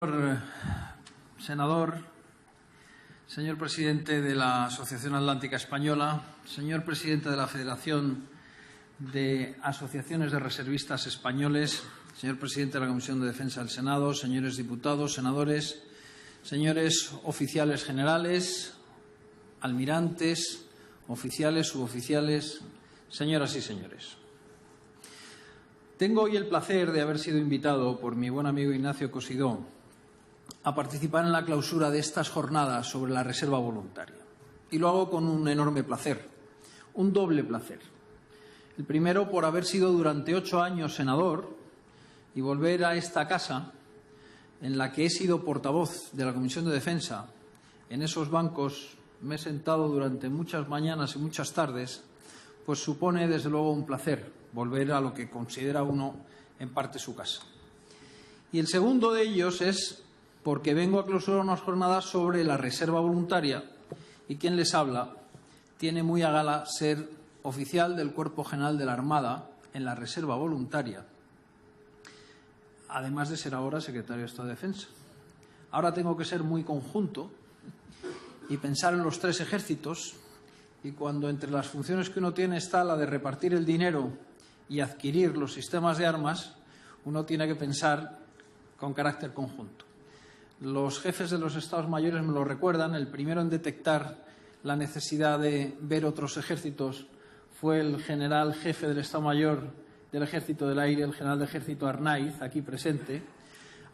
Señor senador, señor presidente de la Asociación Atlántica Española, señor presidente de la Federación de Asociaciones de Reservistas Españoles, señor presidente de la Comisión de Defensa del Senado, señores diputados, senadores, señores oficiales generales, almirantes, oficiales, suboficiales, señoras y señores. Tengo hoy el placer de haber sido invitado por mi buen amigo Ignacio Cosidó a participar en la clausura de estas jornadas sobre la reserva voluntaria. Y lo hago con un enorme placer, un doble placer. El primero, por haber sido durante 8 años senador y volver a esta casa en la que he sido portavoz de la Comisión de Defensa. En esos bancos me he sentado durante muchas mañanas y muchas tardes, pues supone desde luego un placer volver a lo que considera uno en parte su casa. Y el segundo de ellos es porque vengo a clausurar unas jornadas sobre la reserva voluntaria y quien les habla tiene muy a gala ser oficial del Cuerpo General de la Armada en la reserva voluntaria, además de ser ahora secretario de Estado de Defensa. Ahora tengo que ser muy conjunto y pensar en los 3 ejércitos, y cuando entre las funciones que uno tiene está la de repartir el dinero y adquirir los sistemas de armas, uno tiene que pensar con carácter conjunto. Los jefes de los Estados Mayores me lo recuerdan. El primero en detectar la necesidad de ver otros ejércitos fue el general jefe del Estado Mayor del Ejército del Aire, el general de Ejército Arnaiz, aquí presente,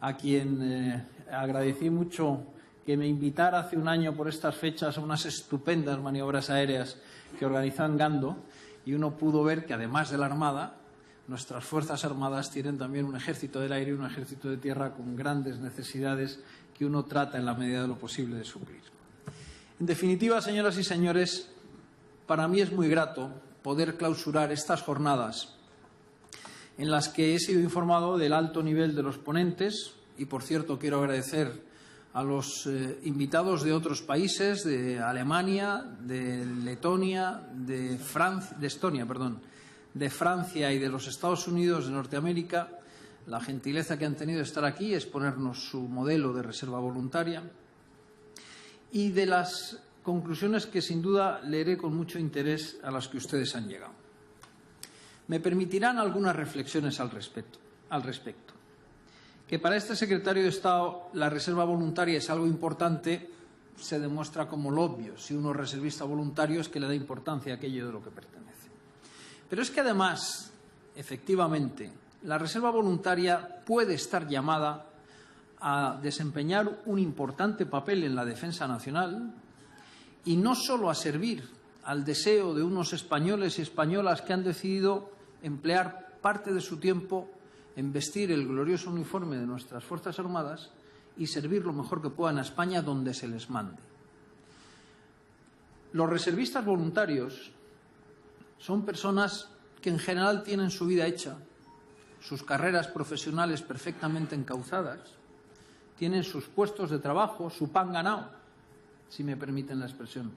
a quien agradecí mucho que me invitara hace un año por estas fechas a unas estupendas maniobras aéreas que organizó en Gando, y uno pudo ver que además de la Armada, nuestras Fuerzas Armadas tienen también un ejército del aire y un ejército de tierra con grandes necesidades que uno trata en la medida de lo posible de suplir. En definitiva, señoras y señores, para mí es muy grato poder clausurar estas jornadas en las que he sido informado del alto nivel de los ponentes y, por cierto, quiero agradecer a los invitados de otros países, de Alemania, de Letonia, de Francia y de los Estados Unidos de Norteamérica, la gentileza que han tenido de estar aquí, exponernos su modelo de reserva voluntaria, y de las conclusiones que sin duda leeré con mucho interés a las que ustedes han llegado. Me permitirán algunas reflexiones al respecto. Que para este secretario de Estado la reserva voluntaria es algo importante se demuestra como lo obvio. Si uno es reservista voluntario es que le da importancia a aquello de lo que pertenece. Pero es que además, efectivamente, la reserva voluntaria puede estar llamada a desempeñar un importante papel en la defensa nacional y no solo a servir al deseo de unos españoles y españolas que han decidido emplear parte de su tiempo en vestir el glorioso uniforme de nuestras Fuerzas Armadas y servir lo mejor que puedan a España donde se les mande. Los reservistas voluntarios son personas que en general tienen su vida hecha, sus carreras profesionales perfectamente encauzadas, tienen sus puestos de trabajo, su pan ganado, si me permiten la expresión,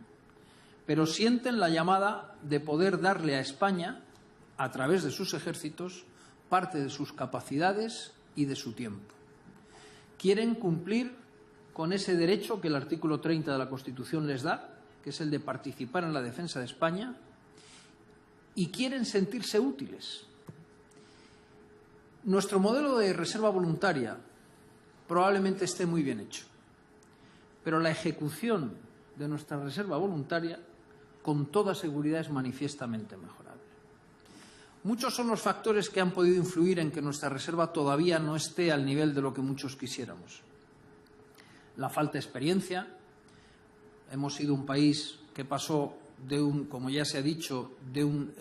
pero sienten la llamada de poder darle a España, a través de sus ejércitos, parte de sus capacidades y de su tiempo. Quieren cumplir con ese derecho que el artículo 30 de la Constitución les da, que es el de participar en la defensa de España, y quieren sentirse útiles. Nuestro modelo de reserva voluntaria probablemente esté muy bien hecho, pero la ejecución de nuestra reserva voluntaria con toda seguridad es manifiestamente mejorable. Muchos son los factores que han podido influir en que nuestra reserva todavía no esté al nivel de lo que muchos quisiéramos. La falta de experiencia. Hemos sido un país que pasó como ya se ha dicho, de un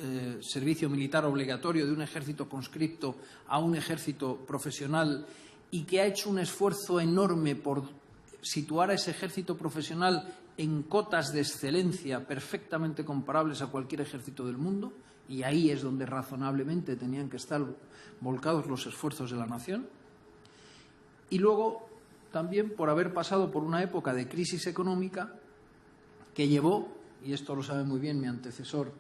servicio militar obligatorio, de un ejército conscripto a un ejército profesional, y que ha hecho un esfuerzo enorme por situar a ese ejército profesional en cotas de excelencia perfectamente comparables a cualquier ejército del mundo, y ahí es donde razonablemente tenían que estar volcados los esfuerzos de la nación. Y luego también por haber pasado por una época de crisis económica que llevó, y esto lo sabe muy bien mi antecesor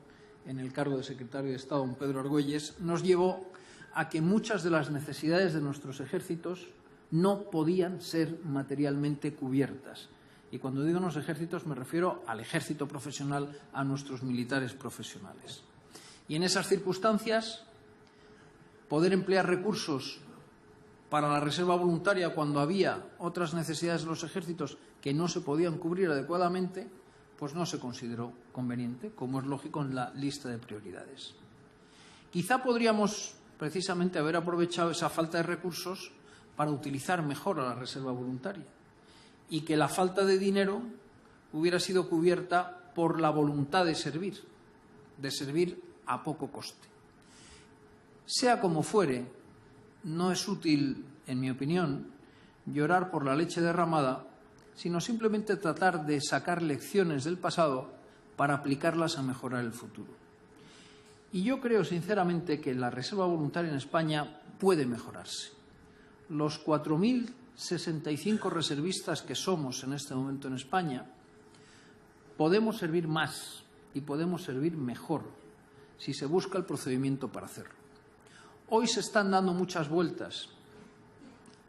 en el cargo de secretario de Estado, don Pedro Argüelles, nos llevó a que muchas de las necesidades de nuestros ejércitos no podían ser materialmente cubiertas. Y cuando digo los ejércitos me refiero al ejército profesional, a nuestros militares profesionales. Y en esas circunstancias, poder emplear recursos para la reserva voluntaria cuando había otras necesidades de los ejércitos que no se podían cubrir adecuadamente, pues no se consideró conveniente, como es lógico en la lista de prioridades. Quizá podríamos precisamente haber aprovechado esa falta de recursos para utilizar mejor a la reserva voluntaria y que la falta de dinero hubiera sido cubierta por la voluntad de servir a poco coste. Sea como fuere, no es útil, en mi opinión, llorar por la leche derramada, sino simplemente tratar de sacar lecciones del pasado para aplicarlas a mejorar el futuro. Y yo creo sinceramente que la reserva voluntaria en España puede mejorarse. Los 4.065 reservistas que somos en este momento en España podemos servir más y podemos servir mejor si se busca el procedimiento para hacerlo. Hoy se están dando muchas vueltas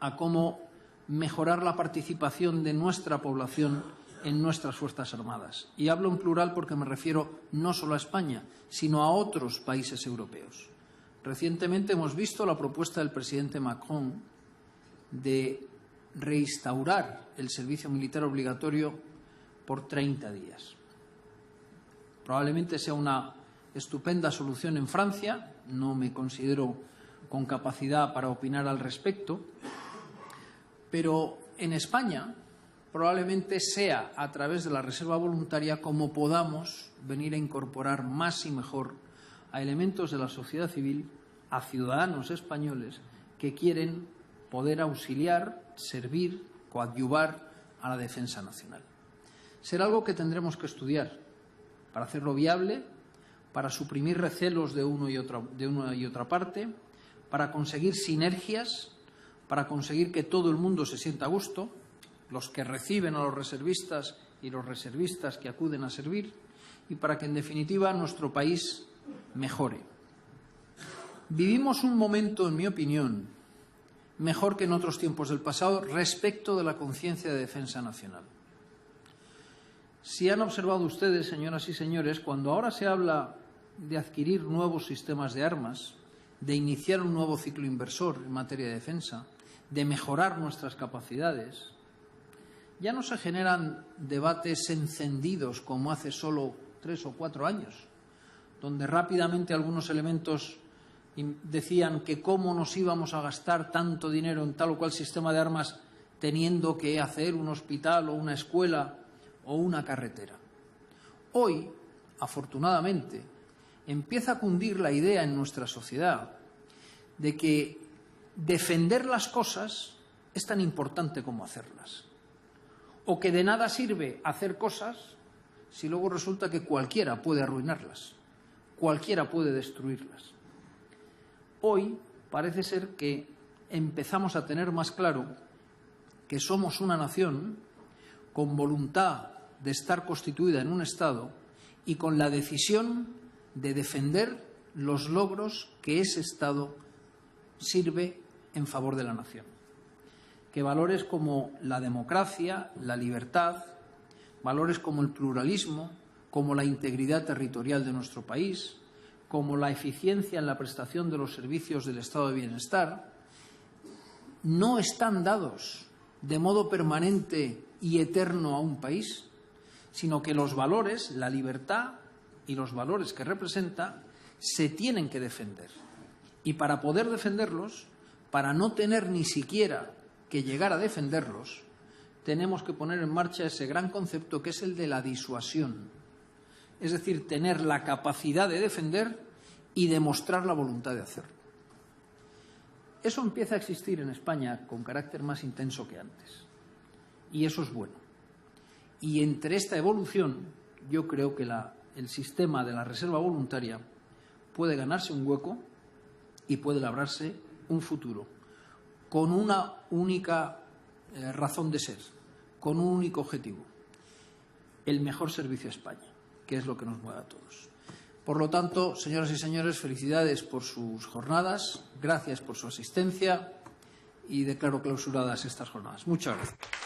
a cómo mejorar la participación de nuestra población en nuestras Fuerzas Armadas. Y hablo en plural porque me refiero no solo a España, sino a otros países europeos. Recientemente hemos visto la propuesta del presidente Macron de reinstaurar el servicio militar obligatorio por 30 días. Probablemente sea una estupenda solución en Francia, no me considero con capacidad para opinar al respecto, pero en España probablemente sea a través de la reserva voluntaria como podamos venir a incorporar más y mejor a elementos de la sociedad civil, a ciudadanos españoles que quieren poder auxiliar, servir, coadyuvar a la defensa nacional. Será algo que tendremos que estudiar para hacerlo viable, para suprimir recelos de una y otra parte, para conseguir sinergias, para conseguir que todo el mundo se sienta a gusto, los que reciben a los reservistas y los reservistas que acuden a servir, y para que, en definitiva, nuestro país mejore. Vivimos un momento, en mi opinión, mejor que en otros tiempos del pasado respecto de la conciencia de defensa nacional. Si han observado ustedes, señoras y señores, cuando ahora se habla de adquirir nuevos sistemas de armas, de iniciar un nuevo ciclo inversor en materia de defensa, de mejorar nuestras capacidades, ya no se generan debates encendidos como hace solo 3 o 4 años, donde rápidamente algunos elementos decían que cómo nos íbamos a gastar tanto dinero en tal o cual sistema de armas teniendo que hacer un hospital o una escuela o una carretera. Hoy, afortunadamente, empieza a cundir la idea en nuestra sociedad de que defender las cosas es tan importante como hacerlas. O que de nada sirve hacer cosas si luego resulta que cualquiera puede arruinarlas, cualquiera puede destruirlas. Hoy parece ser que empezamos a tener más claro que somos una nación con voluntad de estar constituida en un Estado y con la decisión de defender los logros que ese Estado sirve en favor de la nación. Que valores como la democracia, la libertad, valores como el pluralismo, como la integridad territorial de nuestro país, como la eficiencia en la prestación de los servicios del estado de bienestar, no están dados de modo permanente y eterno a un país, sino que los valores, la libertad y los valores que representa, se tienen que defender. Y para poder defenderlos, para no tener ni siquiera que llegar a defenderlos, tenemos que poner en marcha ese gran concepto que es el de la disuasión. Es decir, tener la capacidad de defender y demostrar la voluntad de hacerlo. Eso empieza a existir en España con carácter más intenso que antes. Y eso es bueno. Y entre esta evolución, yo creo que el sistema de la reserva voluntaria puede ganarse un hueco y puede labrarse un futuro, con una única razón de ser, con un único objetivo: el mejor servicio a España, que es lo que nos mueve a todos. Por lo tanto, señoras y señores, felicidades por sus jornadas, gracias por su asistencia y declaro clausuradas estas jornadas. Muchas gracias.